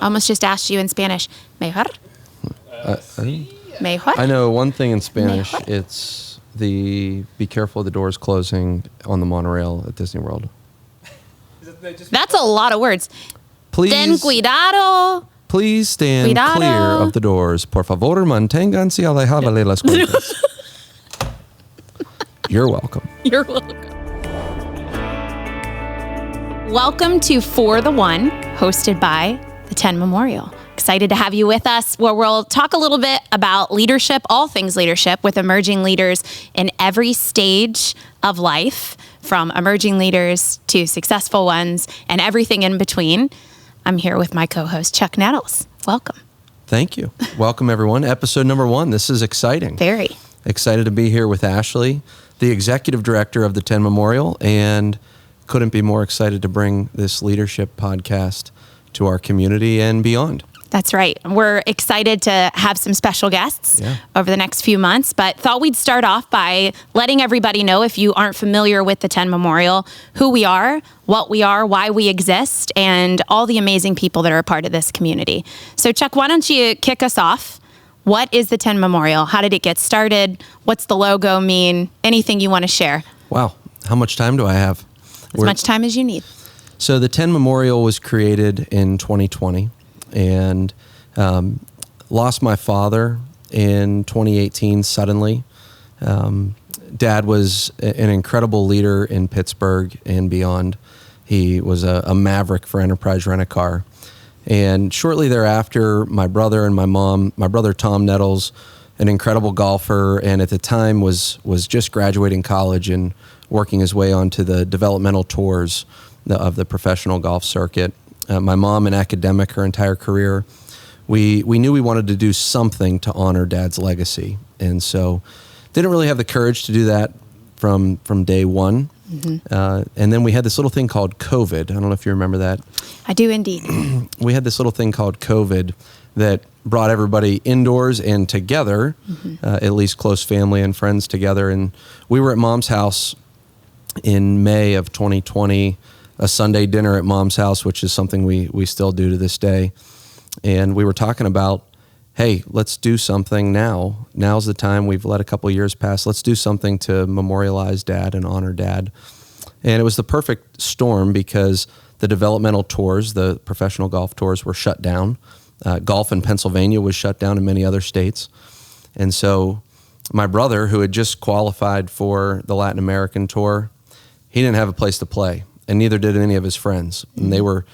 Almost just asked you in Spanish. Mejor? Mejor? I know one thing in Spanish. Mejor. It's the be careful of the doors closing on the monorail at Disney World. That's a lot of words. Ten Please, cuidado. please stand Cuidado. clear of the doors. Por favor, manténganse alejados de las puertas. You're welcome. You're welcome. Welcome to For the One, hosted by the 10 Memorial. Excited to have you with us, where we'll talk a little bit about leadership, all things leadership, with emerging leaders in every stage of life, from emerging leaders to successful ones and everything in between. I'm here with my co-host, Chuck Nettles. Welcome. Thank you. Welcome, everyone. Episode number 1. This is exciting. Very. Excited to be here with Ashley, the executive director of the 10 Memorial, and couldn't be more excited to bring this leadership podcast to our community and beyond. That's right. We're excited to have some special guests over the next few months, but thought we'd start off by letting everybody know, if you aren't familiar with the 10 Memorial, who we are, what we are, why we exist, and all the amazing people that are a part of this community. So Chuck, why don't you kick us off? What is the 10 Memorial? How did it get started? What's the logo mean? Anything you want to share? Wow. How much time do I have? As much time as you need. So the 10 Memorial was created in 2020 and lost my father in 2018 suddenly. Dad was an incredible leader in Pittsburgh and beyond. He was a maverick for Enterprise Rent-A-Car. And shortly thereafter, my brother and my mom, my brother Tom Nettles, an incredible golfer, and at the time was just graduating college and working his way onto the developmental tours of the professional golf circuit. My mom, an academic her entire career, we knew we wanted to do something to honor Dad's legacy. And so didn't really have the courage to do that from day one. Mm-hmm. And then we had this little thing called COVID. I don't know if you remember that. I do indeed. We had this little thing called COVID that brought everybody indoors and together, at least close family and friends together. And we were at Mom's house in May of 2020, a Sunday dinner at Mom's house, which is something we still do to this day. And we were talking about, hey, let's do something now. Now's the time. We've let a couple of years pass. Let's do something to memorialize Dad and honor Dad. And it was the perfect storm because the developmental tours, the professional golf tours, were shut down. Golf in Pennsylvania was shut down in many other states. And so my brother, who had just qualified for the Latin American tour, he didn't have a place to play, and neither did any of his friends. And they were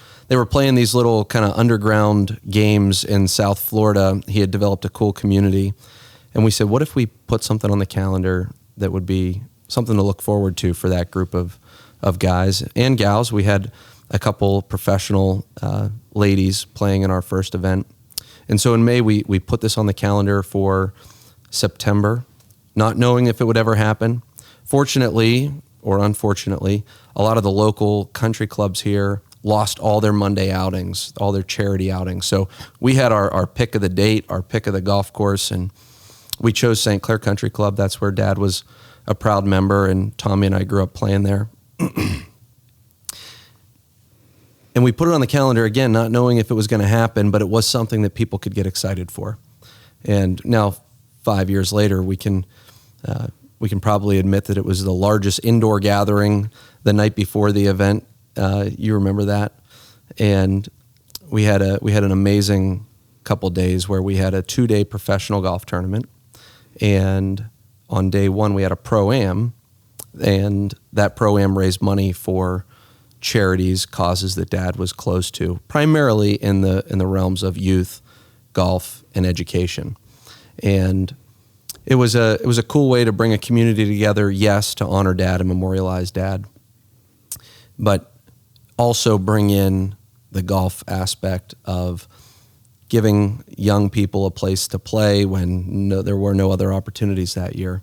playing these little kind of underground games in South Florida. He had developed a cool community. And we said, what if we put something on the calendar that would be something to look forward to for that group of guys and gals? We had a couple professional ladies playing in our first event. And so in May, we put this on the calendar for September, not knowing if it would ever happen. Fortunately, or unfortunately, a lot of the local country clubs here lost all their Monday outings, all their charity outings. So we had our pick of the date, our pick of the golf course, and we chose St. Clair Country Club. That's where Dad was a proud member, and Tommy and I grew up playing there. And we put it on the calendar again, not knowing if it was going to happen, but it was something that people could get excited for. And now, 5 years later, we can probably admit that it was the largest indoor gathering the night before the event. You remember that? And we had an amazing couple days where we had a 2-day professional golf tournament. And on day one, we had a Pro-Am, and that Pro-Am raised money for charities, causes that Dad was close to, primarily in the realms of youth, golf, and education. And it was a cool way to bring a community together, yes, to honor Dad and memorialize Dad, but also bring in the golf aspect of giving young people a place to play when there were no other opportunities that year.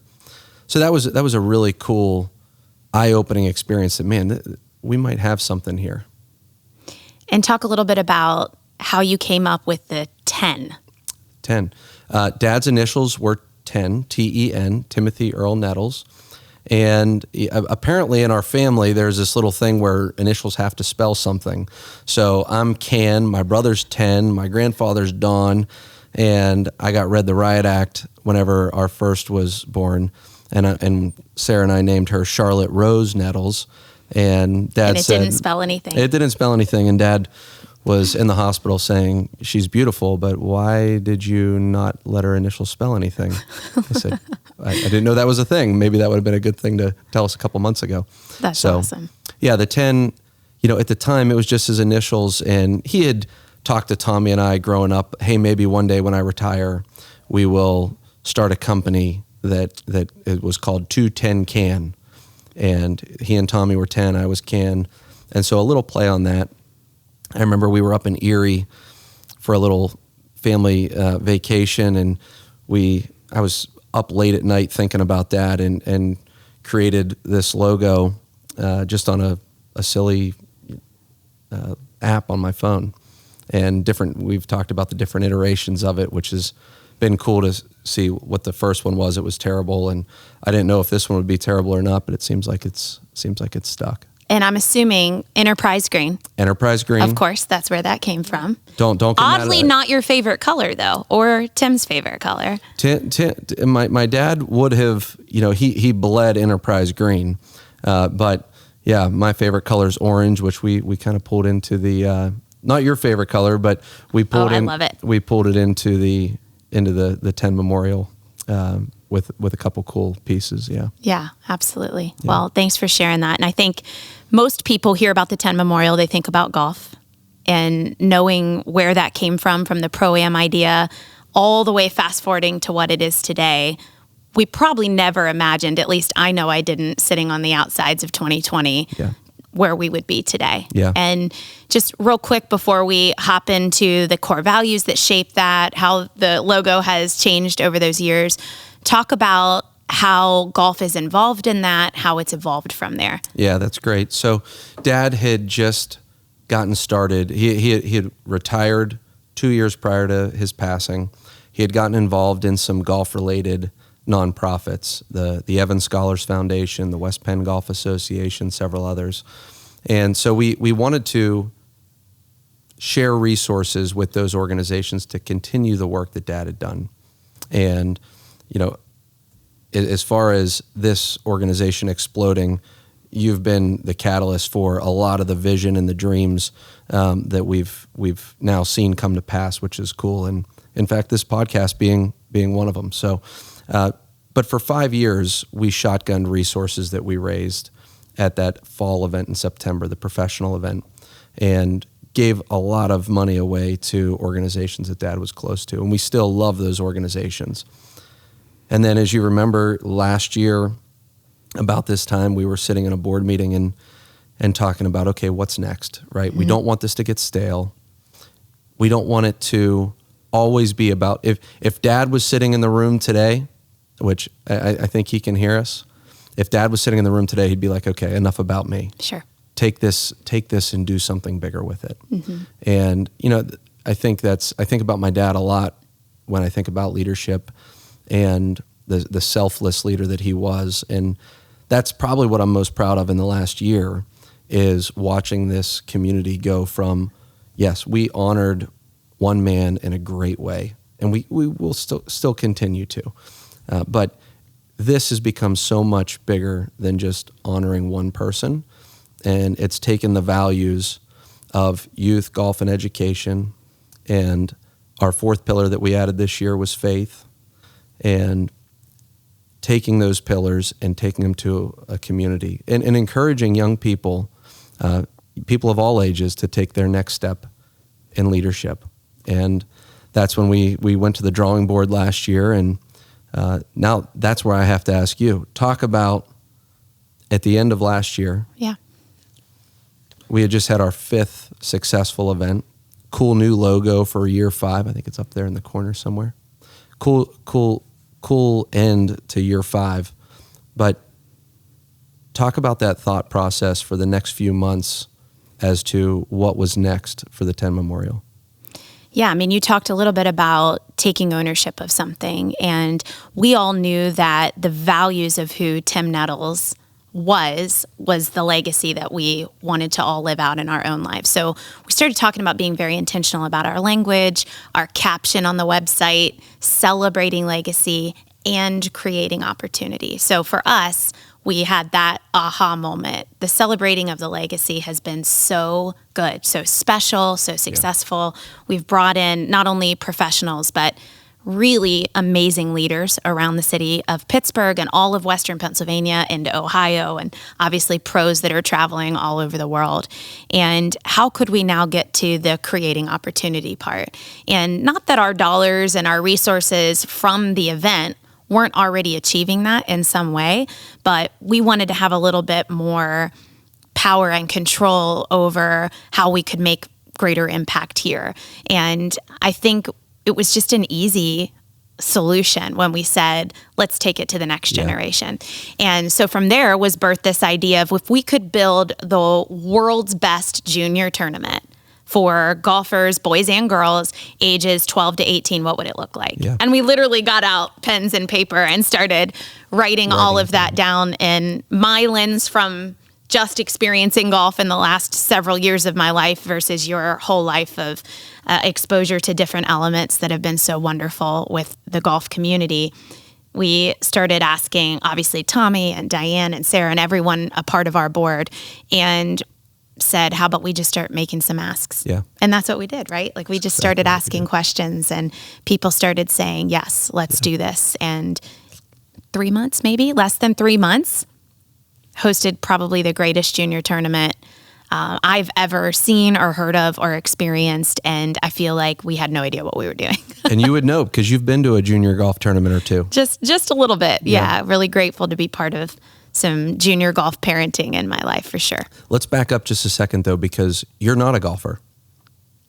So that was a really cool, eye-opening experience that, man, we might have something here. And talk a little bit about how you came up with the 10. 10. Dad's initials were 10, T-E-N, Timothy Earl Nettles. And apparently in our family, there's this little thing where initials have to spell something. So I'm Can, my brother's 10, my grandfather's Don, and I got read the riot act whenever our first was born. And Sarah and I named her Charlotte Rose Nettles. And Dad said... didn't spell anything. It didn't spell anything. And Dad was in the hospital saying, she's beautiful, but why did you not let her initials spell anything? I said, I didn't know that was a thing. Maybe that would have been a good thing to tell us a couple months ago. That's awesome. Yeah, the 10, at the time it was just his initials, and he had talked to Tommy and I growing up, hey, maybe one day when I retire, we will start a company that it was called 210 Can. And he and Tommy were 10, I was Can. And so a little play on that. I remember we were up in Erie for a little family vacation, and I was up late at night thinking about that and created this logo just on a silly app on my phone. And we've talked about the different iterations of it, which has been cool to see what the first one was. It was terrible, and I didn't know if this one would be terrible or not, but it seems like it's stuck. And I'm assuming Enterprise Green. Enterprise Green. Of course, that's where that came from. Don't get mad at Oddly, that. not your favorite color, though, or Tim's favorite color. My dad would have, he bled Enterprise Green. But yeah, my favorite color is orange, which we kind of pulled into the, not your favorite color, but we pulled I love it. We pulled it into the 10 Memorial, with a couple cool pieces. Yeah. Yeah, absolutely. Yeah. Well, thanks for sharing that. And I think most people hear about the 10 Memorial, they think about golf, and knowing where that came from the Pro-Am idea, all the way fast forwarding to what it is today. We probably never imagined, at least I know I didn't, sitting on the outsides of 2020, where we would be today. Yeah. And just real quick before we hop into the core values that shape that, how the logo has changed over those years, talk about how golf is involved in that, how it's evolved from there. Yeah, that's great. So Dad had just gotten started. He had retired 2 years prior to his passing. He had gotten involved in some golf-related nonprofits, the Evans Scholars Foundation, the West Penn Golf Association, several others. And so we wanted to share resources with those organizations to continue the work that Dad had done. And, as far as this organization exploding, you've been the catalyst for a lot of the vision and the dreams that we've now seen come to pass, which is cool. And in fact, this podcast being one of them. So, but for 5 years, we shotgunned resources that we raised at that fall event in September, the professional event, and gave a lot of money away to organizations that Dad was close to. And we still love those organizations. And then, as you remember, last year, about this time, we were sitting in a board meeting and talking about, okay, what's next, right? Mm-hmm. We don't want this to get stale. We don't want it to always be about, if Dad was sitting in the room today, which I think he can hear us, if Dad was sitting in the room today, he'd be like, okay, enough about me. Sure. Take this and do something bigger with it. Mm-hmm. And, I think about my dad a lot when I think about leadership and the selfless leader that he was. And that's probably what I'm most proud of in the last year, is watching this community go from, yes, we honored one man in a great way, and we will still continue to. But this has become so much bigger than just honoring one person. And it's taken the values of youth, golf, and education. And our fourth pillar that we added this year was faith. And taking those pillars and taking them to a community and encouraging young people, people of all ages, to take their next step in leadership. And that's when we went to the drawing board last year. And now that's where I have to ask you, talk about at the end of last year. Yeah. We had just had our 5th successful event. Cool new logo for year 5. I think it's up there in the corner somewhere. Cool end to year 5. But talk about that thought process for the next few months as to what was next for the 10 Memorial. Yeah, I mean, you talked a little bit about taking ownership of something, and we all knew that the values of who Tim Nettles was the legacy that we wanted to all live out in our own lives. So we started talking about being very intentional about our language, our caption on the website, celebrating legacy, and creating opportunity. So for us, we had that aha moment. The celebrating of the legacy has been so good, so special, so successful. Yeah. We've brought in not only professionals, but really amazing leaders around the city of Pittsburgh and all of Western Pennsylvania and Ohio, and obviously pros that are traveling all over the world. And how could we now get to the creating opportunity part? And not that our dollars and our resources from the event weren't already achieving that in some way, but we wanted to have a little bit more power and control over how we could make greater impact here. And I think it was just an easy solution when we said, let's take it to the next generation. And so from there was birthed this idea of if we could build the world's best junior tournament for golfers, boys and girls, ages 12 to 18, what would it look like? Yeah. And we literally got out pens and paper and started writing all of that down in my lens from just experiencing golf in the last several years of my life versus your whole life of exposure to different elements that have been so wonderful with the golf community. We started asking, obviously, Tommy and Diane and Sarah and everyone a part of our board, and said, how about we just start making some asks? Yeah. And that's what we did, right? Like we just started asking questions, and people started saying, yes, let's do this. And 3 months, maybe less than 3 months, hosted probably the greatest junior tournament I've ever seen or heard of or experienced. And I feel like we had no idea what we were doing. And you would know because you've been to a junior golf tournament or two. Just a little bit. Yeah. Really grateful to be part of some junior golf parenting in my life for sure. Let's back up just a second though, because you're not a golfer.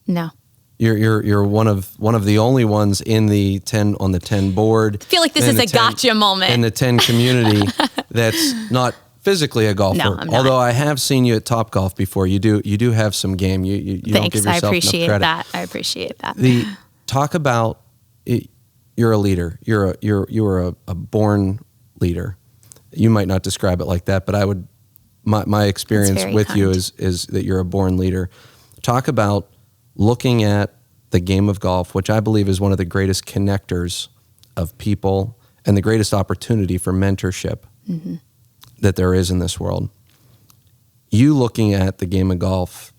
No. You're one of the only ones in the 10 on the 10 board. I feel like this is a gotcha moment in the 10 community that's not physically a golfer. No, I'm not. Although I have seen you at Topgolf before. You do have some game. You Thanks, don't give yourself enough credit. I appreciate that. Talk about it, you're a leader. You're a born leader. You might not describe it like that, but I would. My experience with kind. You is that you're a born leader. Talk about looking at the game of golf, which I believe is one of the greatest connectors of people and the greatest opportunity for mentorship that there is in this world. You looking at the game of golf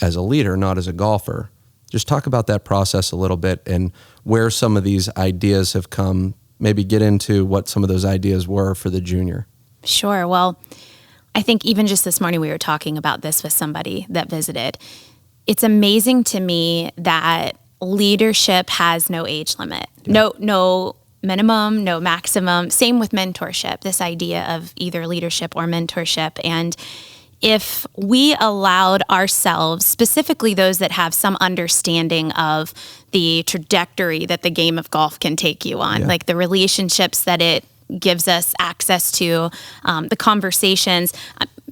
as a leader, not as a golfer. Just talk about that process a little bit and where some of these ideas have come. Maybe get into what some of those ideas were for the junior. Sure. Well, I think even just this morning we were talking about this with somebody that visited. It's amazing to me that leadership has no age limit. Yeah. No minimum, no maximum. Same with mentorship, this idea of either leadership or mentorship. And if we allowed ourselves, specifically those that have some understanding of the trajectory that the game of golf can take you on, like the relationships that it gives us access to, the conversations,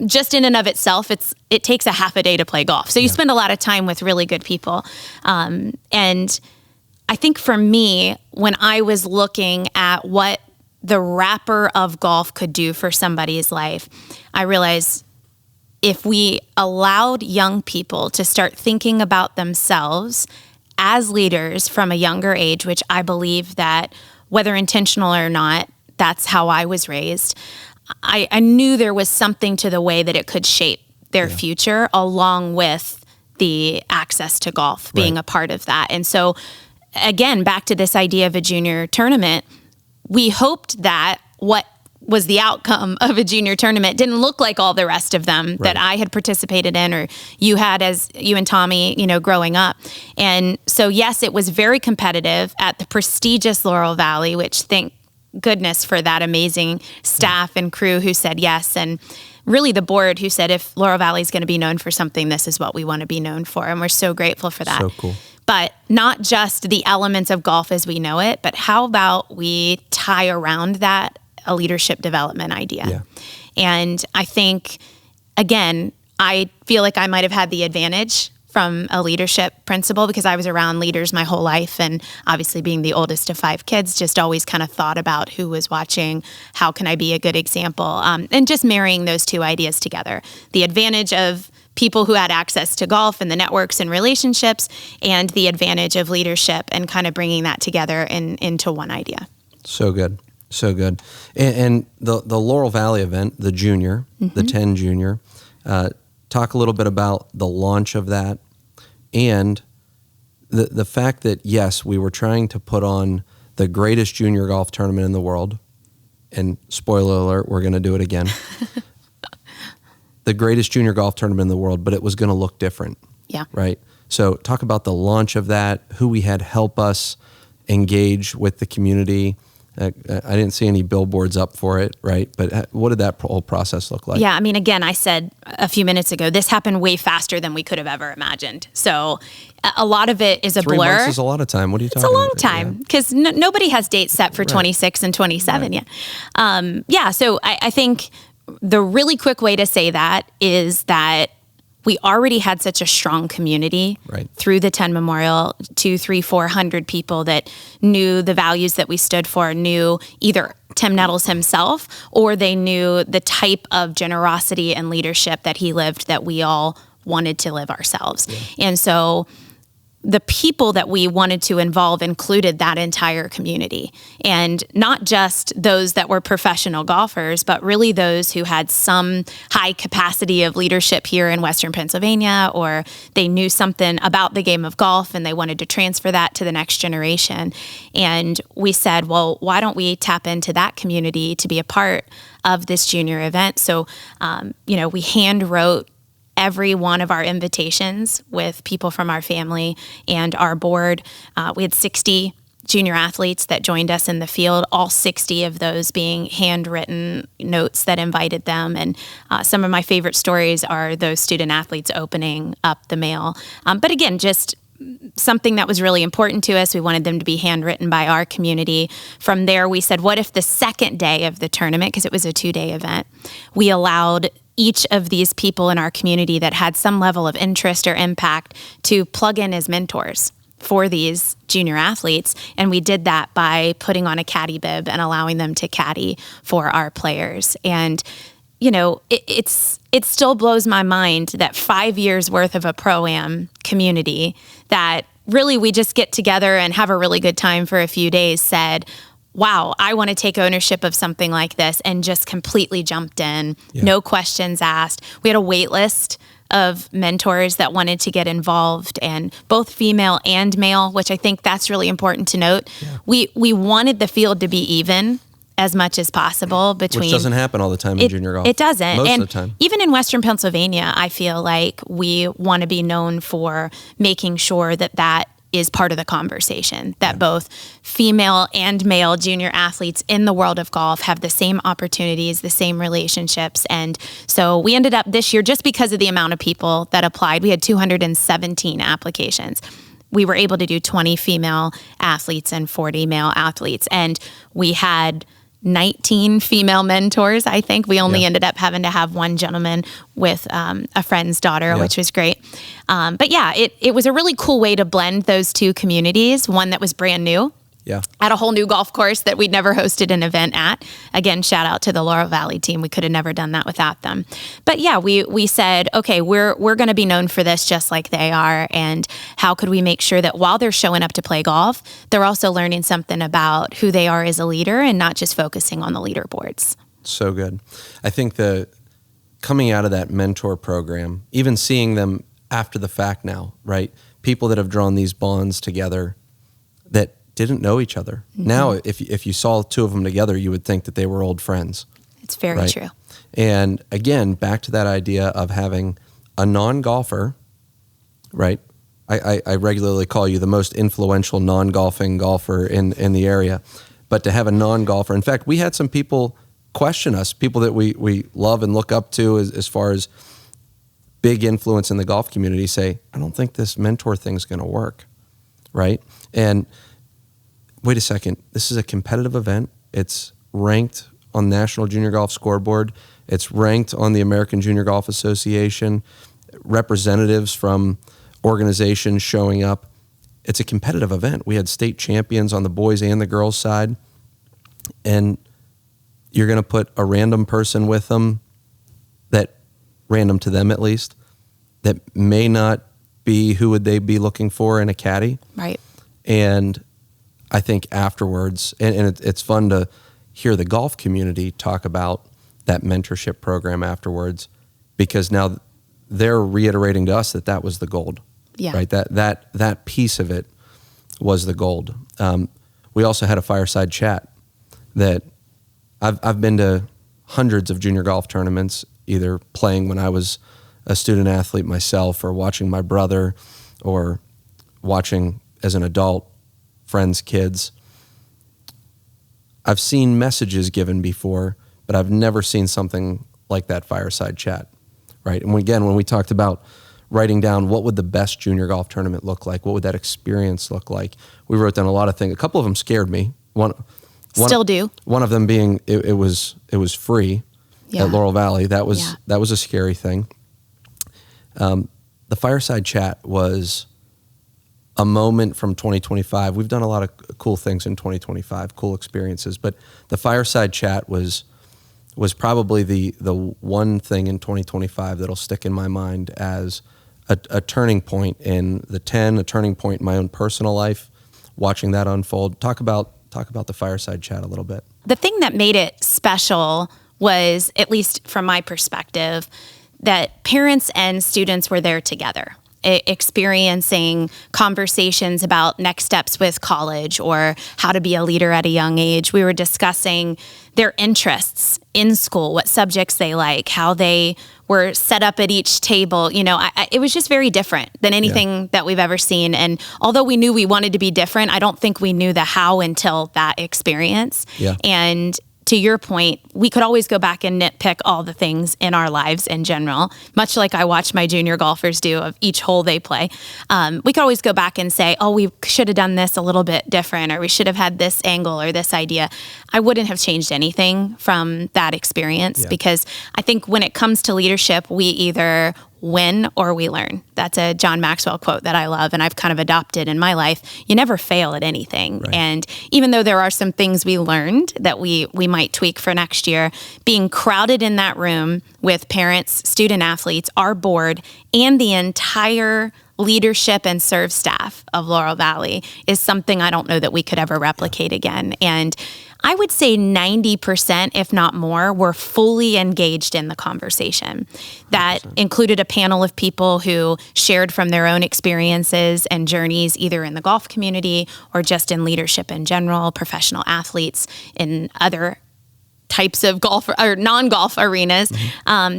just in and of itself, it takes a half a day to play golf. So you spend a lot of time with really good people. And I think for me, when I was looking at what the wrapper of golf could do for somebody's life, I realized if we allowed young people to start thinking about themselves as leaders from a younger age, which I believe that whether intentional or not, that's how I was raised. I knew there was something to the way that it could shape their future, along with the access to golf being a part of that. And so, again, back to this idea of a junior tournament, we hoped that what was the outcome of a junior tournament didn't look like all the rest of them that I had participated in, or you had as you and Tommy, growing up. And so, yes, it was very competitive at the prestigious Laurel Valley, which thank goodness for that amazing staff and crew who said yes. And really the board who said, if Laurel Valley is going to be known for something, this is what we want to be known for. And we're so grateful for that. So cool. But not just the elements of golf as we know it, but how about we tie around that a leadership development idea? Yeah. And I think, again, I feel like I might have had the advantage from a leadership principle because I was around leaders my whole life. And obviously being the oldest of 5 kids, just always kind of thought about who was watching, how can I be a good example? And just marrying those two ideas together. The advantage of people who had access to golf and the networks and relationships, and the advantage of leadership, and kind of bringing that together into one idea. So good. So good. And the Laurel Valley event, the junior, the 10 junior, talk a little bit about the launch of that and the fact that, yes, we were trying to put on the greatest junior golf tournament in the world. And spoiler alert, we're going to do it again. The greatest junior golf tournament in the world, but it was going to look different. Yeah. Right? So talk about the launch of that, who we had help us engage with the community. I didn't see any billboards up for it, right? But what did that whole process look like? Yeah, I mean, again, I said a few minutes ago, this happened way faster than we could have ever imagined. So a lot of it is a 3 blur. 3 months is a lot of time. What are you talking about? It's a long time because nobody has dates set for 26 and 27 yet. So I think the really quick way to say that is that we already had such a strong community through the 10 Memorial, 200, 300, 400 people that knew the values that we stood for, knew either Tim Nettles himself, or they knew the type of generosity and leadership that he lived that we all wanted to live ourselves. Yeah. And so the people that we wanted to involve included that entire community, and not just those that were professional golfers, but really those who had some high capacity of leadership here in Western Pennsylvania, or they knew something about the game of golf and they wanted to transfer that to the next generation. And we said, well, why don't we tap into that community to be a part of this junior event? So, we hand wrote every one of our invitations with people from our family and our board. We had 60 junior athletes that joined us in the field, all 60 of those being handwritten notes that invited them. And some of my favorite stories are those student athletes opening up the mail. But again, just something that was really important to us. We wanted them to be handwritten by our community. From there, we said, what if the second day of the tournament, because it was a 2-day event, we allowed each of these people in our community that had some level of interest or impact to plug in as mentors for these junior athletes. And we did that by putting on a caddy bib and allowing them to caddy for our players. And, it still blows my mind that 5 years worth of a Pro-Am community that really we just get together and have a really good time for a few days said, wow, I want to take ownership of something like this, and just completely jumped in. Yeah. No questions asked. We had a wait list of mentors that wanted to get involved, and both female and male, which I think that's really important to note. Yeah. We wanted the field to be even as much as possible between. Which doesn't happen all the time in junior golf. It doesn't. Most of the time. Even in Western Pennsylvania, I feel like we want to be known for making sure that is part of the conversation, that both female and male junior athletes in the world of golf have the same opportunities, the same relationships. And so we ended up this year, just because of the amount of people that applied, we had 217 applications. We were able to do 20 female athletes and 40 male athletes. And we had 19 female mentors. I think we only ended up having to have one gentleman with a friend's daughter, which was great. But it was a really cool way to blend those two communities, one that was brand new. At a whole new golf course that we'd never hosted an event at. Again, shout out to the Laurel Valley team. We could have never done that without them. But we said, okay, we're going to be known for this just like they are. And how could we make sure that while they're showing up to play golf, they're also learning something about who they are as a leader and not just focusing on the leaderboards. So good. I think coming out of that mentor program, even seeing them after the fact now, right? People that have drawn these bonds together that didn't know each other. Mm-hmm. Now, if you saw 2 of them together, you would think that they were old friends. It's very true. And again, back to that idea of having a non-golfer, right? I regularly call you the most influential non-golfing golfer in the area. But to have a non-golfer, in fact, we had some people question us, people that we love and look up to as far as big influence in the golf community, say, I don't think this mentor thing's going to work, right? And wait a second, this is a competitive event. It's ranked on the National Junior Golf Scoreboard. It's ranked on the American Junior Golf Association. Representatives from organizations showing up. It's a competitive event. We had state champions on the boys and the girls side, and you're going to put a random person with them, that random to them at least, that may not be who would they be looking for in a caddy. Right. And I think afterwards, and it's fun to hear the golf community talk about that mentorship program afterwards, because now they're reiterating to us that was the gold. Yeah. Right. That piece of it was the gold. We also had a fireside chat that I've been to hundreds of junior golf tournaments, either playing when I was a student athlete myself, or watching my brother, or watching as an adult friends' kids. I've seen messages given before, but I've never seen something like that fireside chat. Right. And when we talked about writing down what would the best junior golf tournament look like, what would that experience look like, we wrote down a lot of things. A couple of them scared me. Still do. One of them being it was free at Laurel Valley. That was a scary thing. The fireside chat was a moment from 2025. We've done a lot of cool things in 2025, cool experiences, but the fireside chat was probably the one thing in 2025 that'll stick in my mind as a turning point in the 10, a turning point in my own personal life, watching that unfold. Talk about the fireside chat a little bit. The thing that made it special was, at least from my perspective, that parents and students were there together, experiencing conversations about next steps with college or how to be a leader at a young age. We were discussing their interests in school, what subjects they like, how they were set up at each table. It was just very different than anything that we've ever seen. And although we knew we wanted to be different, I don't think we knew the how until that experience. Yeah. And to your point, we could always go back and nitpick all the things in our lives in general, much like I watch my junior golfers do of each hole they play. We could always go back and say, oh, we should have done this a little bit different, or we should have had this angle or this idea. I wouldn't have changed anything from that experience, because I think when it comes to leadership, we either win or we learn. That's a John Maxwell quote that I love, and I've kind of adopted in my life. You never fail at anything. Right. And even though there are some things we learned that we might tweak for next year, being crowded in that room with parents, student athletes, our board, and the entire leadership and serve staff of Laurel Valley is something I don't know that we could ever replicate again. And I would say 90%, if not more, were fully engaged in the conversation. That 100%. Included a panel of people who shared from their own experiences and journeys, either in the golf community or just in leadership in general, professional athletes in other types of golf or non-golf arenas,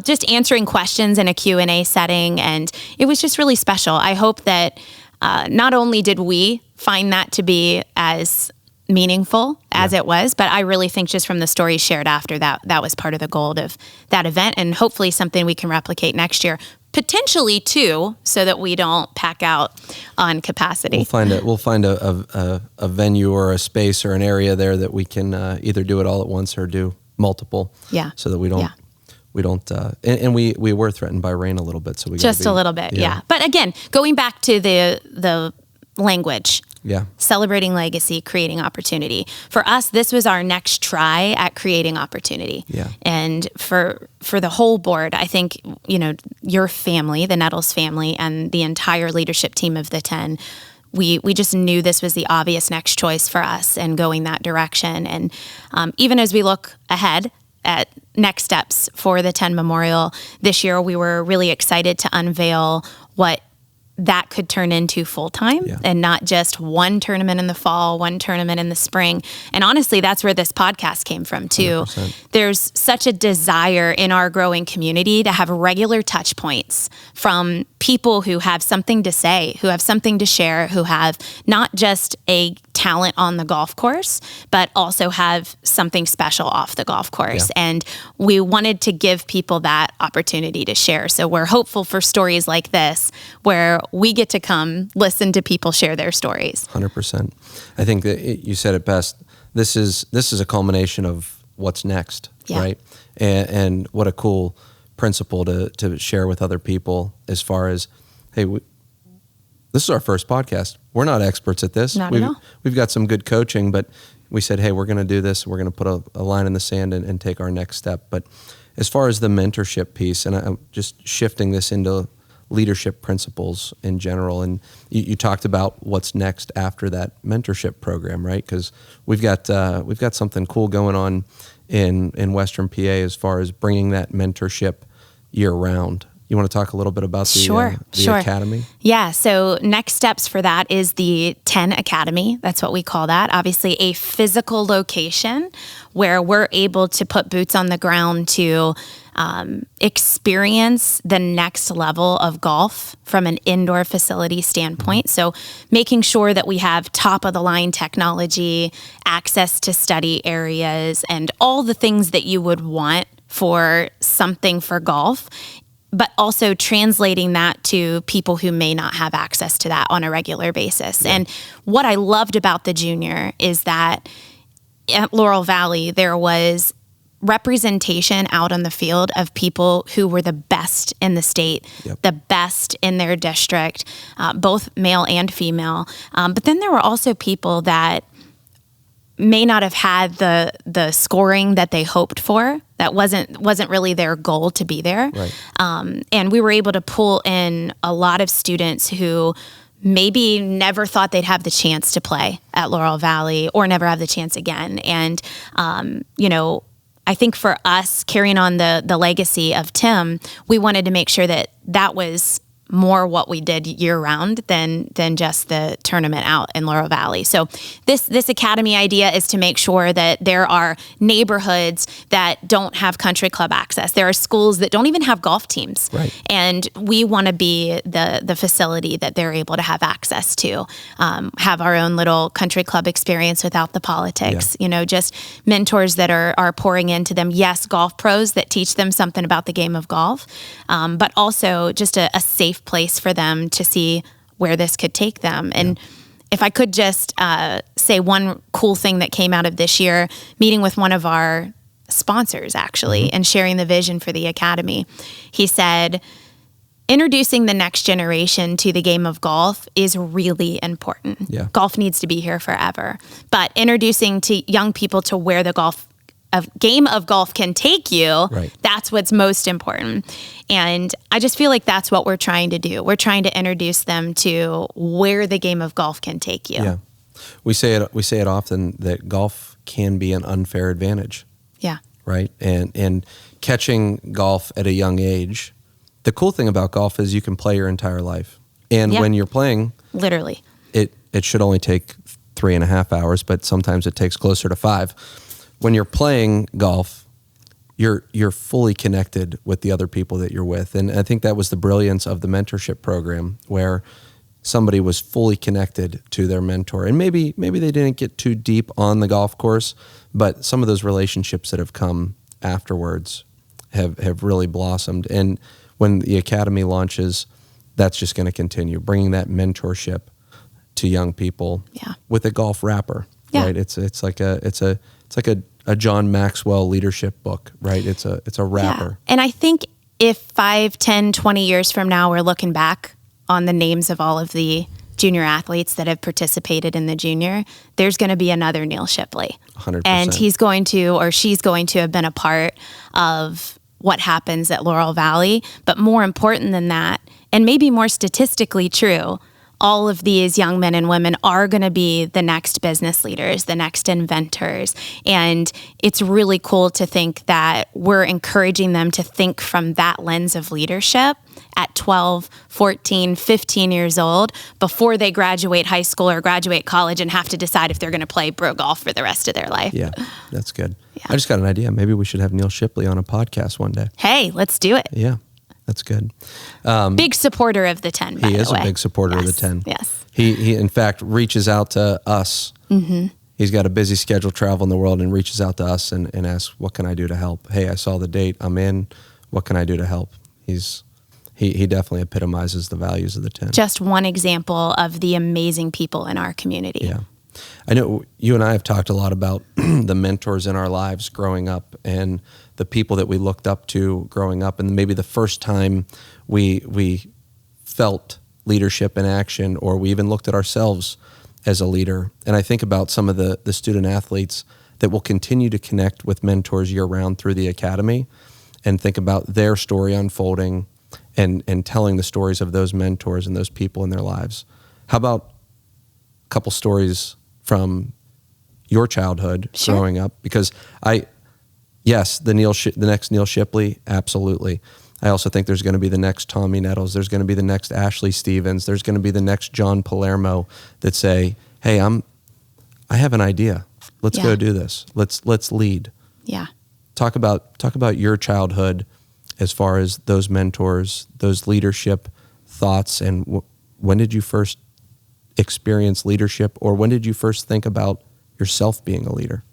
just answering questions in a Q&A setting. And it was just really special. I hope that not only did we find that to be as meaningful as it was, but I really think just from the stories shared after that was part of the goal of that event, and hopefully something we can replicate next year, potentially too, so that we don't pack out on capacity. We'll find a venue or a space or an area there that we can either do it all at once or do multiple. Yeah. So that we don't. And we were threatened by rain a little bit, so we just a little bit, yeah. But again, going back to the language. Yeah. Celebrating legacy, creating opportunity. For us, this was our next try at creating opportunity. Yeah. And for the whole board, I think, your family, the Nettles family, and the entire leadership team of the 10, we just knew this was the obvious next choice for us and going that direction. And even as we look ahead at next steps for the 10 Memorial this year, we were really excited to unveil what that could turn into full-time and not just one tournament in the fall, one tournament in the spring. And honestly, that's where this podcast came from too. 100%. There's such a desire in our growing community to have regular touch points from people who have something to say, who have something to share, who have not just a talent on the golf course, but also have something special off the golf course. Yeah. And we wanted to give people that opportunity to share. So we're hopeful for stories like this, where we get to come listen to people share their stories. 100%. I think that you said it best. This is a culmination of what's next, right? And what a cool principle to share with other people as far as, hey, This is our first podcast. We're not experts at this. Not at all. We've got some good coaching, but we said, hey, we're going to do this. We're going to put a line in the sand and take our next step. But as far as the mentorship piece, and I'm just shifting this into leadership principles in general, and you talked about what's next after that mentorship program, right? Because we've got something cool going on in Western PA as far as bringing that mentorship year round. You want to talk a little bit about the academy? Yeah. So next steps for that is the 10 Academy. That's what we call that. Obviously a physical location where we're able to put boots on the ground to experience the next level of golf from an indoor facility standpoint. So making sure that we have top of the line technology, access to study areas, and all the things that you would want for something for golf, but also translating that to people who may not have access to that on a regular basis. Yeah. And what I loved about the junior is that at Laurel Valley, there was representation out on the field of people who were the best in the state, the best in their district, both male and female. But then there were also people that may not have had the scoring that they hoped for. That wasn't really their goal to be there. Right. And we were able to pull in a lot of students who maybe never thought they'd have the chance to play at Laurel Valley or never have the chance again. And, I think for us carrying on the legacy of Tim, we wanted to make sure that that was more what we did year round than just the tournament out in Laurel Valley. So this academy idea is to make sure that there are neighborhoods that don't have country club access. There are schools that don't even have golf teams. Right. And we want to be the facility that they're able to have access to, have our own little country club experience without the politics, just mentors that are pouring into them. Yes, golf pros that teach them something about the game of golf, but also just a safe place for them to see where this could take them. And if I could just say one cool thing that came out of this year, meeting with one of our sponsors actually, and sharing the vision for the academy, he said, introducing the next generation to the game of golf is really important. Yeah. Golf needs to be here forever, but introducing to young people to where the game of golf can take you, that's what's most important. And I just feel like that's what we're trying to do. We're trying to introduce them to where the game of golf can take you. Yeah. We say it often that golf can be an unfair advantage. Yeah. Right? And catching golf at a young age, the cool thing about golf is you can play your entire life. And when you're playing, literally, it should only take 3.5 hours, but sometimes it takes closer to 5. When you're playing golf, you're fully connected with the other people that you're with. And I think that was the brilliance of the mentorship program, where somebody was fully connected to their mentor. And maybe they didn't get too deep on the golf course, but some of those relationships that have come afterwards have really blossomed. And when the academy launches, that's just going to continue, bringing that mentorship to young people with a golf wrapper. Right? It's like a John Maxwell leadership book, right? It's a wrapper. Yeah. And I think if 5, 10, 20 years from now, we're looking back on the names of all of the junior athletes that have participated in the junior, there's going to be another Neil Shipley. 100%. And he's going to, or she's going to have been a part of what happens at Laurel Valley. But more important than that, and maybe more statistically true, all of these young men and women are going to be the next business leaders, the next inventors. And it's really cool to think that we're encouraging them to think from that lens of leadership at 12, 14, 15 years old before they graduate high school or graduate college and have to decide if they're going to play pro golf for the rest of their life. Yeah, that's good. Yeah. I just got an idea. Maybe we should have Neil Shipley on a podcast one day. Hey, let's do it. Yeah. That's good. Big supporter of the 10, by the way. He is a big supporter of the 10. Yes. He in fact reaches out to us. Mm-hmm. He's got a busy schedule traveling the world and reaches out to us and asks, what can I do to help? Hey, I saw the date. I'm in. What can I do to help? He definitely epitomizes the values of the 10. Just one example of the amazing people in our community. Yeah. I know you and I have talked a lot about the mentors in our lives growing up and the people that we looked up to growing up, and maybe the first time we felt leadership in action, or we even looked at ourselves as a leader. And I think about some of the student athletes that will continue to connect with mentors year-round through the academy, and think about their story unfolding and telling the stories of those mentors and those people in their lives. How about a couple stories from your childhood growing up? Because yes, the next Neil Shipley, absolutely. I also think there's going to be the next Tommy Nettles. There's going to be the next Ashley Stevens. There's going to be the next John Palermo that say, hey, I have an idea. Let's go do this. Let's lead. Yeah. Talk about your childhood as far as those mentors, those leadership thoughts, and when did you first experience leadership, or when did you first think about yourself being a leader?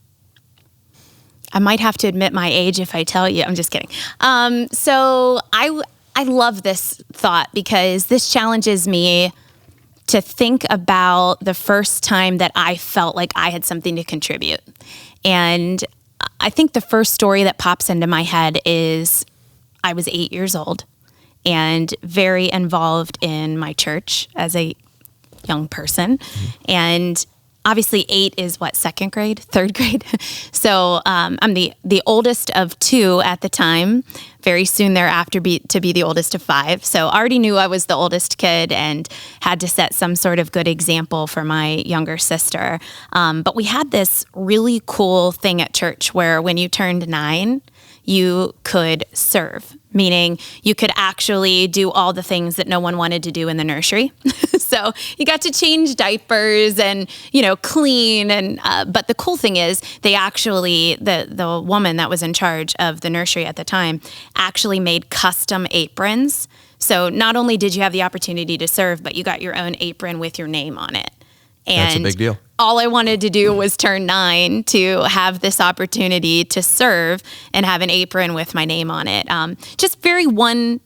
I might have to admit my age if I tell you. I'm just kidding. So I love this thought because this challenges me to think about the first time that I felt like I had something to contribute. And I think the first story that pops into my head is I was 8 years old and very involved in my church as a young person. And obviously 8 is second grade, third grade. So I'm the oldest of 2 at the time, very soon thereafter to be the oldest of 5. So I already knew I was the oldest kid and had to set some sort of good example for my younger sister. But we had this really cool thing at church where when you turned 9, you could serve, meaning you could actually do all the things that no one wanted to do in the nursery. So you got to change diapers and, clean. And but the cool thing is they actually, the woman that was in charge of the nursery at the time actually made custom aprons. So not only did you have the opportunity to serve, but you got your own apron with your name on it. And that's a big deal. All I wanted to do was turn 9 to have this opportunity to serve and have an apron with my name on it. Just very one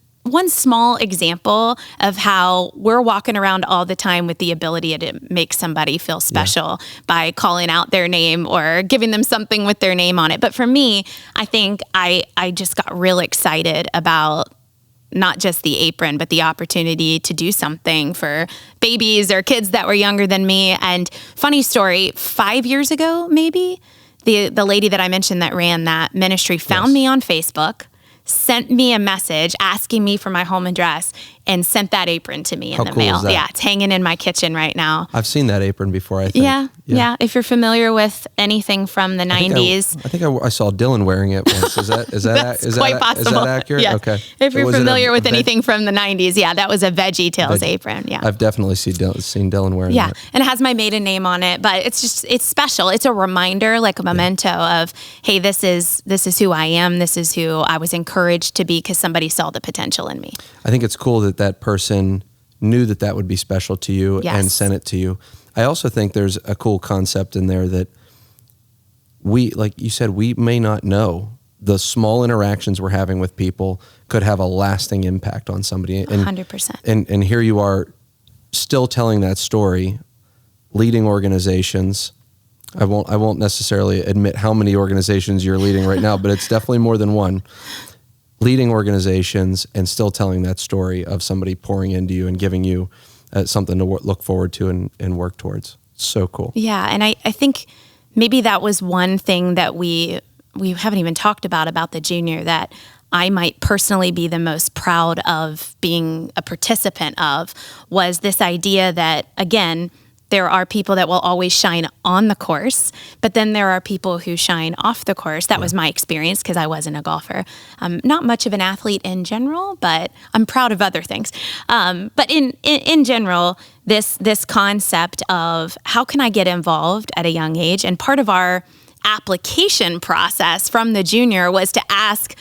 small example of how we're walking around all the time with the ability to make somebody feel special by calling out their name or giving them something with their name on it. But for me, I think I just got real excited about not just the apron, but the opportunity to do something for babies or kids that were younger than me. And funny story, 5 years ago, maybe, the lady that I mentioned that ran that ministry found me on Facebook, sent me a message asking me for my home address, and sent that apron to me in the mail. Yeah, it's hanging in my kitchen right now. I've seen that apron before, I think. Yeah. If you're familiar with anything from the 90s. I think I saw Dylan wearing it once. Is that quite possible. Is that accurate? Yeah. Okay. If you're familiar with anything from the 90s, that was a Veggie Tales apron. Yeah. I've definitely seen Dylan wearing that. Yeah, and it has my maiden name on it, but it's special. It's a reminder, like a memento of, hey, this is who I am. This is who I was encouraged to be because somebody saw the potential in me. I think it's cool that person knew that would be special to you and sent it to you. I also think there's a cool concept in there that we, like you said, we may not know the small interactions we're having with people could have a lasting impact on somebody. And, 100%. And here you are still telling that story, leading organizations. I won't necessarily admit how many organizations you're leading right now, but it's definitely more than one. Leading organizations and still telling that story of somebody pouring into you and giving you something to look forward to and work towards. So cool. Yeah, and I think maybe that was one thing that we haven't even talked about the junior that I might personally be the most proud of being a participant of, was this idea that, again, there are people that will always shine on the course, but then there are people who shine off the course. That was my experience because I wasn't a golfer. I'm not much of an athlete in general, but I'm proud of other things. But in general, this concept of how can I get involved at a young age? And part of our application process from the junior was to ask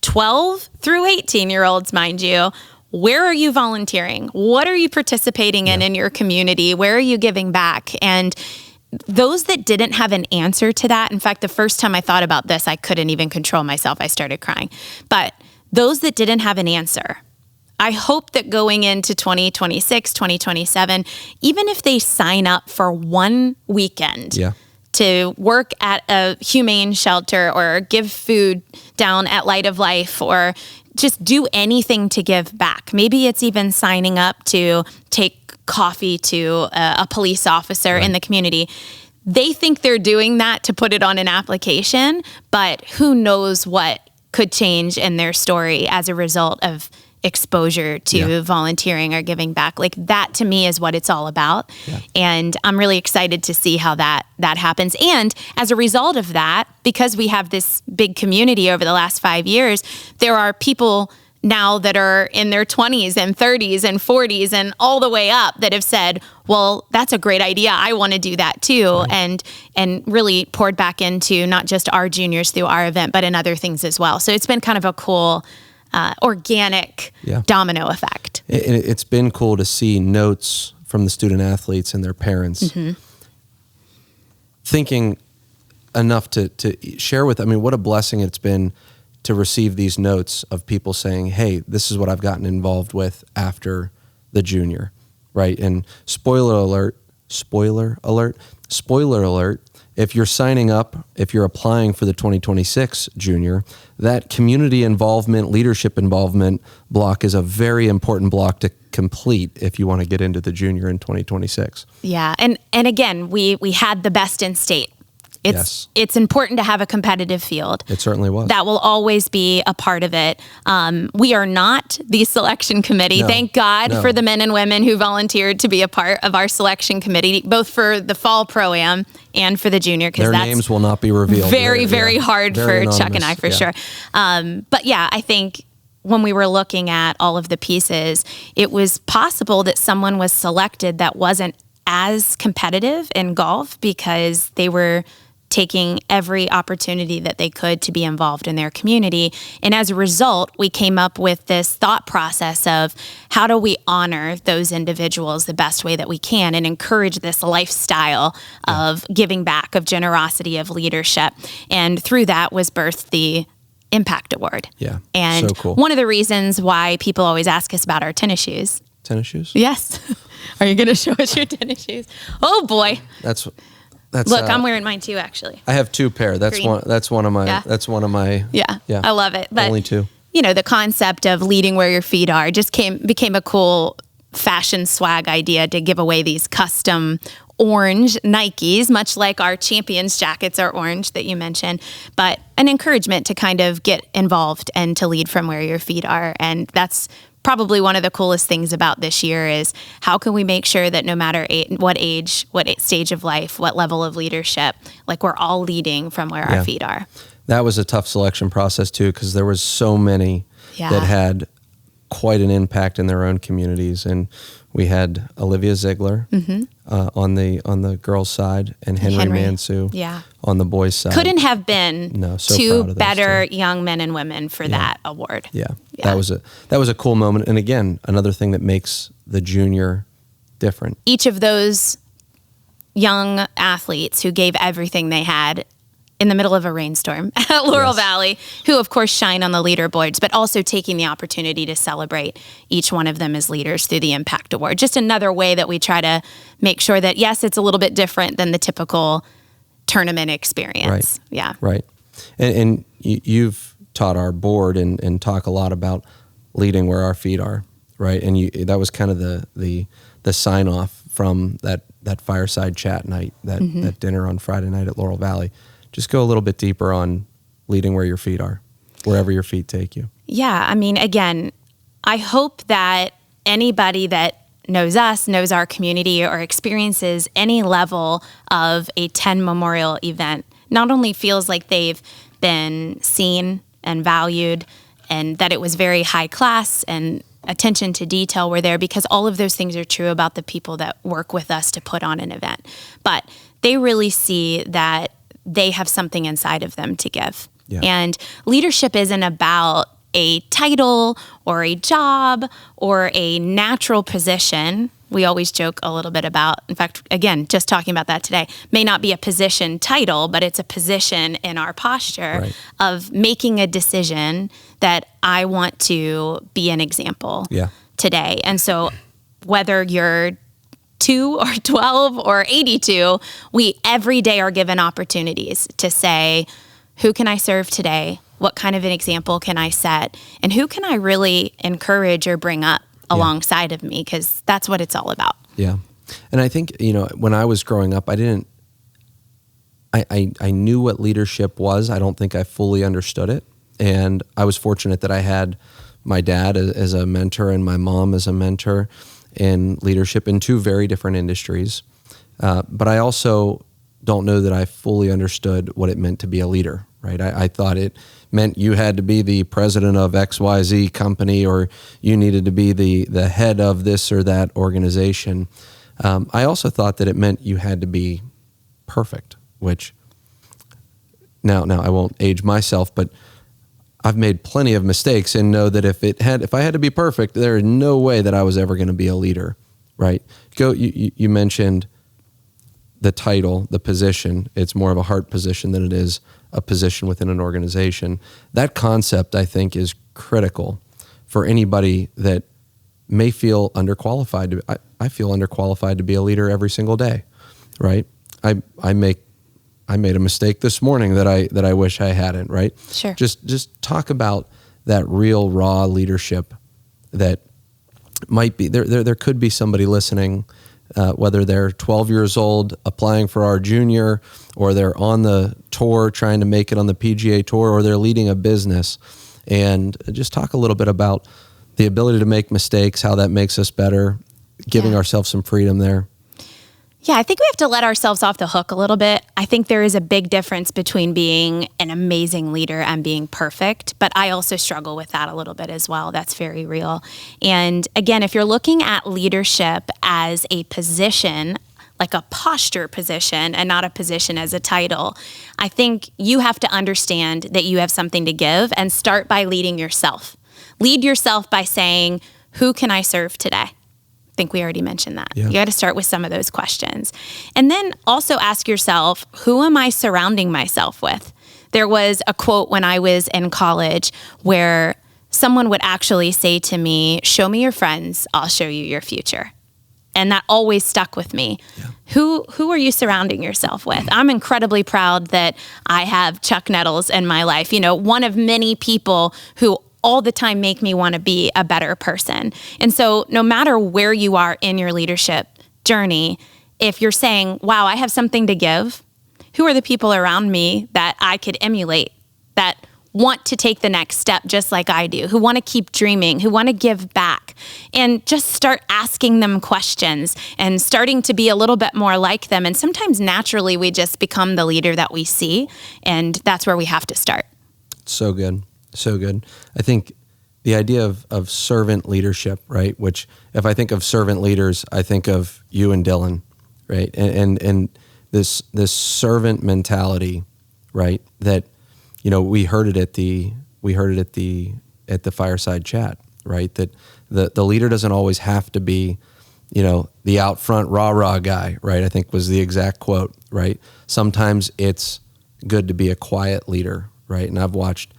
12 through 18-year-olds, mind you, where are you volunteering? What are you participating in your community? Where are you giving back? And those that didn't have an answer to that, in fact, the first time I thought about this, I couldn't even control myself. I started crying. But those that didn't have an answer, I hope that going into 2026, 2027, even if they sign up for one weekend to work at a humane shelter or give food down at Light of Life or just do anything to give back. Maybe it's even signing up to take coffee to a police officer in the community. They think they're doing that to put it on an application, but who knows what could change in their story as a result of exposure to volunteering or giving back. Like that to me is what it's all about. Yeah. And I'm really excited to see how that happens. And as a result of that, because we have this big community over the last 5 years, there are people now that are in their 20s and 30s and 40s and all the way up that have said, well, that's a great idea. I want to do that too. Right. And really poured back into not just our juniors through our event, but in other things as well. So it's been kind of a cool organic domino effect. It's been cool to see notes from the student athletes and their parents thinking enough to share with, I mean, what a blessing it's been to receive these notes of people saying, hey, this is what I've gotten involved with after the junior, right? And spoiler alert, if you're signing up, if you're applying for the 2026 junior, that community involvement, leadership involvement block is a very important block to complete if you want to get into the junior in 2026. Yeah. And again, we had the best in state. It's important to have a competitive field. It certainly was. That will always be a part of it. We are not the selection committee. No, Thank God for the men and women who volunteered to be a part of our selection committee, both for the fall pro-am and for the junior. Their names will not be revealed. Very hard for anonymous. Chuck and I, for sure. But yeah, I think when we were looking at all of the pieces, it was possible that someone was selected that wasn't as competitive in golf because they were taking every opportunity that they could to be involved in their community. And as a result, we came up with this thought process of how do we honor those individuals the best way that we can and encourage this lifestyle of giving back, of generosity, of leadership. And through that was birthed the Impact Award. Yeah, and so cool. One of the reasons why people always ask us about our tennis shoes. Tennis shoes? Yes. Are you going to show us your tennis shoes? Oh boy. That's Look, I'm wearing mine too, actually. I have two pair. That's Green. one of my. Yeah. I love it. But only two. You know, the concept of leading where your feet are just became a cool fashion swag idea to give away these custom orange Nikes, much like our champions jackets are orange that you mentioned, but an encouragement to kind of get involved and to lead from where your feet are. And that's probably one of the coolest things about this year is how can we make sure that no matter what age, what stage of life, what level of leadership, like we're all leading from where our feet are. That was a tough selection process too, because there was so many that had quite an impact in their own communities. And we had Olivia Ziegler on the girls' side and Henry Mansu on the boys' side. Couldn't have been two better young men and women for that award. Yeah. That was a cool moment. And again, another thing that makes the junior different. Each of those young athletes who gave everything they had in the middle of a rainstorm at Laurel Valley, who of course shine on the leaderboards, but also taking the opportunity to celebrate each one of them as leaders through the Impact Award. Just another way that we try to make sure that, yes, it's a little bit different than the typical tournament experience. Right. Yeah. Right. And you've taught our board and talk a lot about leading where our feet are, right? And that was kind of the sign off from that fireside chat night, that dinner on Friday night at Laurel Valley. Just go a little bit deeper on leading where your feet are, wherever your feet take you. Yeah. I mean, again, I hope that anybody that knows us, knows our community, or experiences any level of a 10 Memorial event not only feels like they've been seen and valued and that it was very high class and attention to detail were there, because all of those things are true about the people that work with us to put on an event. But they really see that they have something inside of them to give. Yeah. And leadership isn't about a title or a job or a natural position. We always joke a little bit about, in fact, again, just talking about that today, may not be a position title, but it's a position in our posture of making a decision that I want to be an example today. And so whether you're 2 or 12 or 82, we every day are given opportunities to say, who can I serve today? What kind of an example can I set? And who can I really encourage or bring up alongside of me? Because that's what it's all about. Yeah. And I think, when I was growing up, I knew what leadership was. I don't think I fully understood it. And I was fortunate that I had my dad as a mentor and my mom as a mentor in leadership in two very different industries. But I also don't know that I fully understood what it meant to be a leader, right? I thought it meant you had to be the president of XYZ company, or you needed to be the head of this or that organization. I also thought that it meant you had to be perfect, which now I won't age myself, but I've made plenty of mistakes and know that if I had to be perfect, there is no way that I was ever going to be a leader, right? You mentioned the title, the position. It's more of a heart position than it is a position within an organization. That concept, I think, is critical for anybody that may feel underqualified. I feel underqualified to be a leader every single day, right? I made a mistake this morning that I wish I hadn't, right? Sure. Just talk about that real raw leadership that might be there could be somebody listening, whether they're 12 years old applying for our junior, or they're on the tour trying to make it on the PGA Tour, or they're leading a business, and just talk a little bit about the ability to make mistakes, how that makes us better, giving ourselves some freedom there. Yeah, I think we have to let ourselves off the hook a little bit. I think there is a big difference between being an amazing leader and being perfect, but I also struggle with that a little bit as well. That's very real. And again, if you're looking at leadership as a position, like a posture position and not a position as a title, I think you have to understand that you have something to give and start by leading yourself. Lead yourself by saying, who can I serve today? I think we already mentioned that. Yeah. You got to start with some of those questions. And then also ask yourself, who am I surrounding myself with? There was a quote when I was in college where someone would actually say to me, show me your friends, I'll show you your future. And that always stuck with me. Yeah. Who are you surrounding yourself with? I'm incredibly proud that I have Chuck Nettles in my life, one of many people who all the time make me want to be a better person. And so no matter where you are in your leadership journey, if you're saying, wow, I have something to give, who are the people around me that I could emulate, that want to take the next step just like I do, who want to keep dreaming, who want to give back, and just start asking them questions and starting to be a little bit more like them. And sometimes naturally we just become the leader that we see, and that's where we have to start. So good. So good. I think the idea of servant leadership, right? Which if I think of servant leaders, I think of you and Dylan, right? And this servant mentality, right? That, we heard it at the fireside chat, right? That the leader doesn't always have to be, the out front rah guy, right? I think was the exact quote, right? Sometimes it's good to be a quiet leader, right? And I've watched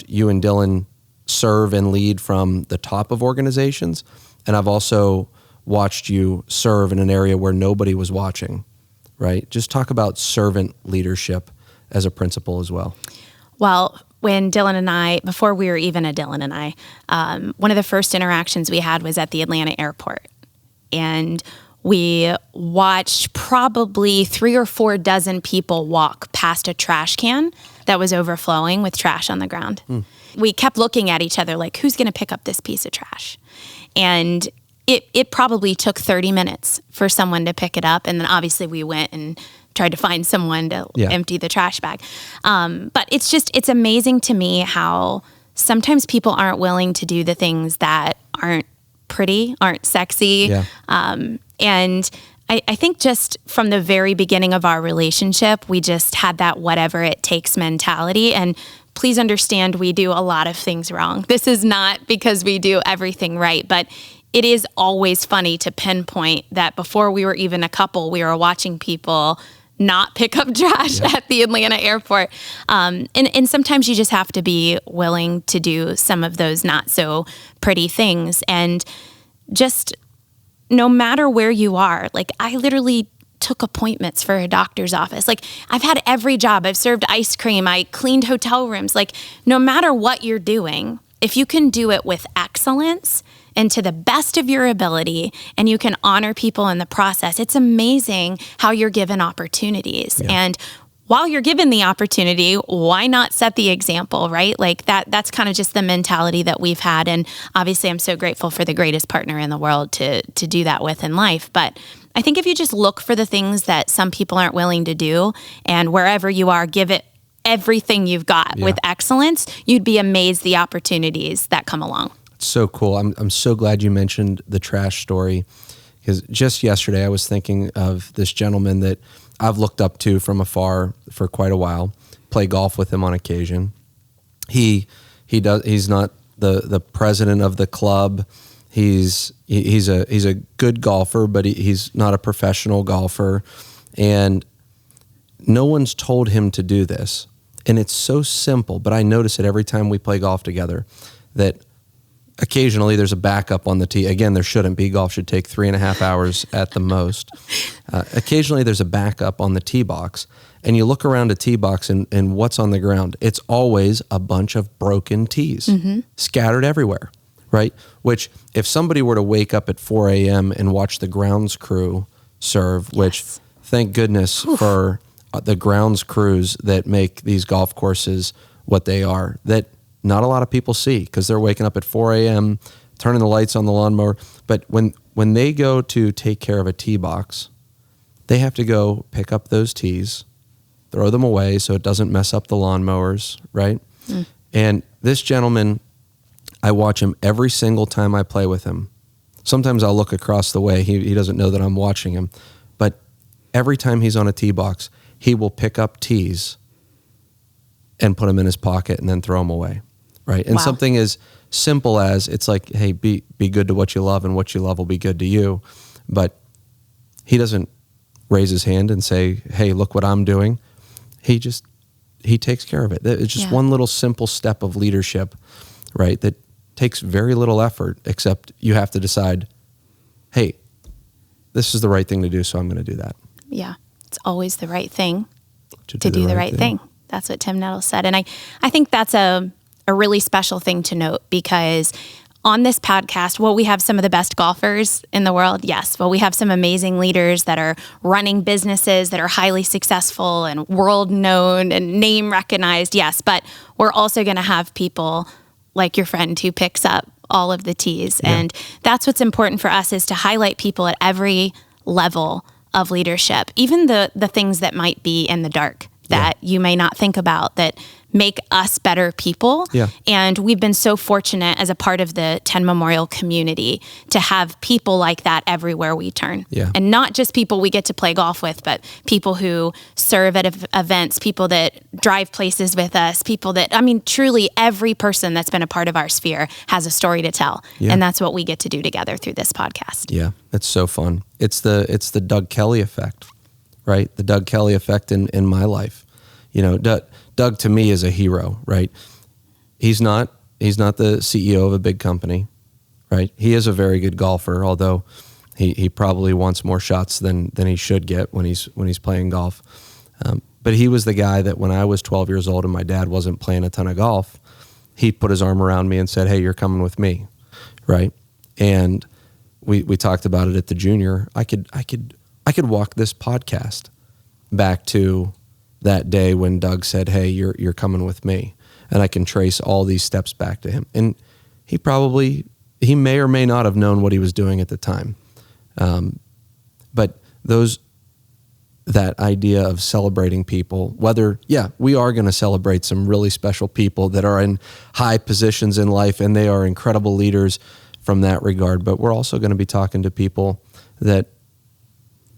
you and Dylan serve and lead from the top of organizations, and I've also watched you serve in an area where nobody was watching, right? Just talk about servant leadership as a principle as well. Well, when Dylan and I, before we were even a Dylan and I, one of the first interactions we had was at the Atlanta airport, and we watched probably 3 or 4 dozen people walk past a trash can that was overflowing with trash on the ground. We kept looking at each other like, who's going to pick up this piece of trash? And it probably took 30 minutes for someone to pick it up. And then obviously we went and tried to find someone to empty the trash bag. But it's amazing to me how sometimes people aren't willing to do the things that aren't pretty, aren't sexy. Yeah. And I think just from the very beginning of our relationship, we just had that whatever it takes mentality. And please understand, we do a lot of things wrong. This is not because we do everything right, but it is always funny to pinpoint that before we were even a couple, we were watching people not pick up trash at the Atlanta airport. And sometimes you just have to be willing to do some of those not so pretty things. And just no matter where you are, like I literally took appointments for a doctor's office. Like, I've had every job. I've served ice cream. I cleaned hotel rooms. Like, no matter what you're doing, if you can do it with excellence and to the best of your ability, and you can honor people in the process, it's amazing how you're given opportunities. Yeah. And while you're given the opportunity, why not set the example, right? Like that's kind of just the mentality that we've had. And obviously I'm so grateful for the greatest partner in the world to do that with in life. But I think if you just look for the things that some people aren't willing to do, and wherever you are, give it everything you've got with excellence, you'd be amazed the opportunities that come along. It's so cool. I'm so glad you mentioned the trash story, because just yesterday I was thinking of this gentleman that I've looked up to from afar for quite a while. Play golf with him on occasion. He's not the president of the club. He's a good golfer, but he's not a professional golfer, and no one's told him to do this. And it's so simple, but I notice it every time we play golf together, that occasionally there's a backup on the tee. Again, there shouldn't be. Golf should take 3.5 hours at the most. Occasionally there's a backup on the tee box, and you look around a tee box and what's on the ground? It's always a bunch of broken tees scattered everywhere, right? Which if somebody were to wake up at 4 a.m. and watch the grounds crew serve, which thank goodness for the grounds crews that make these golf courses what they are, that not a lot of people see, because they're waking up at 4 a.m., turning the lights on the lawnmower. But when they go to take care of a tee box, they have to go pick up those tees, throw them away so it doesn't mess up the lawnmowers, right? And this gentleman, I watch him every single time I play with him. Sometimes I'll look across the way. He doesn't know that I'm watching him. But every time he's on a tee box, he will pick up tees and put them in his pocket and then throw them away. Right. And something as simple as, it's like, hey, be good to what you love, and what you love will be good to you. But he doesn't raise his hand and say, hey, look what I'm doing. He takes care of it. It's just one little simple step of leadership, right? That takes very little effort, except you have to decide, hey, this is the right thing to do, so I'm going to do that. Yeah. It's always the right thing to do the right thing. That's what Tim Nettles said. And I think that's a really special thing to note, because on this podcast, we have some of the best golfers in the world. Yes. We have some amazing leaders that are running businesses that are highly successful and world known and name recognized. Yes. But we're also going to have people like your friend who picks up all of the tees. Yeah. And that's what's important for us, is to highlight people at every level of leadership, even the things that might be in the dark that you may not think about, that make us better people. Yeah. And we've been so fortunate as a part of the 10 Memorial community to have people like that everywhere we turn. Yeah. And not just people we get to play golf with, but people who serve at events, people that drive places with us, people that, truly every person that's been a part of our sphere has a story to tell. Yeah. And that's what we get to do together through this podcast. Yeah. It's so fun. It's the Doug Kelly effect, right? The Doug Kelly effect in my life. Doug to me is a hero, right? He's not the CEO of a big company, right? He is a very good golfer, although he probably wants more shots than he should get when he's playing golf. But he was the guy that when I was 12 years old and my dad wasn't playing a ton of golf, he put his arm around me and said, "Hey, you're coming with me," right? And we talked about it at the junior. I could walk this podcast back to that day when Doug said, "Hey, you're coming with me," and I can trace all these steps back to him. And he may or may not have known what he was doing at the time, but that idea of celebrating people, we are going to celebrate some really special people that are in high positions in life, and they are incredible leaders from that regard. But we're also going to be talking to people that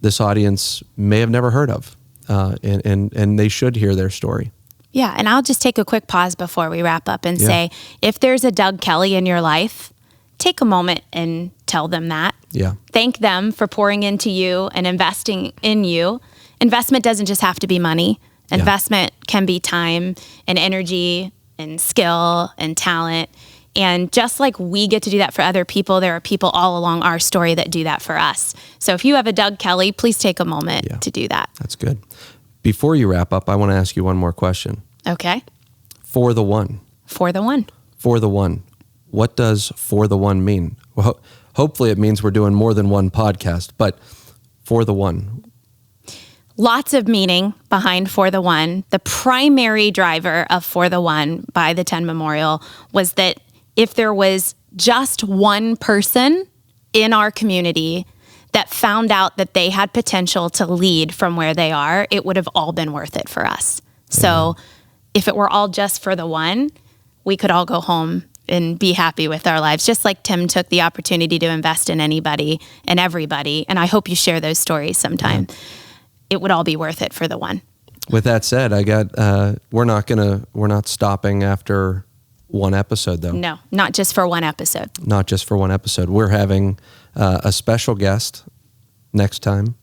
this audience may have never heard of. And they should hear their story. Yeah, and I'll just take a quick pause before we wrap up and say, if there's a Doug Kelly in your life, take a moment and tell them that. Yeah. Thank them for pouring into you and investing in you. Investment doesn't just have to be money. Investment can be time and energy and skill and talent. And just like we get to do that for other people, there are people all along our story that do that for us. So if you have a Doug Kelly, please take a moment to do that. That's good. Before you wrap up, I want to ask you one more question. Okay. For the one. For the one. For the one. What does for the one mean? Well, hopefully it means we're doing more than one podcast, but for the one. Lots of meaning behind For the One. The primary driver of For the One by the 10 Memorial was that if there was just one person in our community that found out that they had potential to lead from where they are, it would have all been worth it for us. So if it were all just for the one, we could all go home and be happy with our lives, just like Tim took the opportunity to invest in anybody and everybody. And I hope you share those stories sometime. It would all be worth it for the one. With that said, we're not stopping after one episode though. No, not just for one episode. Not just for one episode. We're having a special guest next time.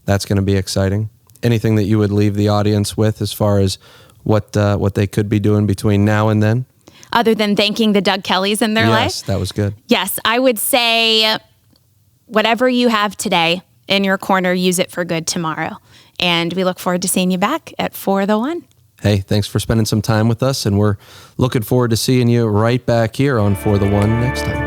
That's going to be exciting. Anything that you would leave the audience with as far as what they could be doing between now and then? Other than thanking the Doug Kellys in their life? Yes, that was good. Yes, I would say whatever you have today in your corner, use it for good tomorrow. And we look forward to seeing you back at For the One. Hey, thanks for spending some time with us, and we're looking forward to seeing you right back here on For the One next time.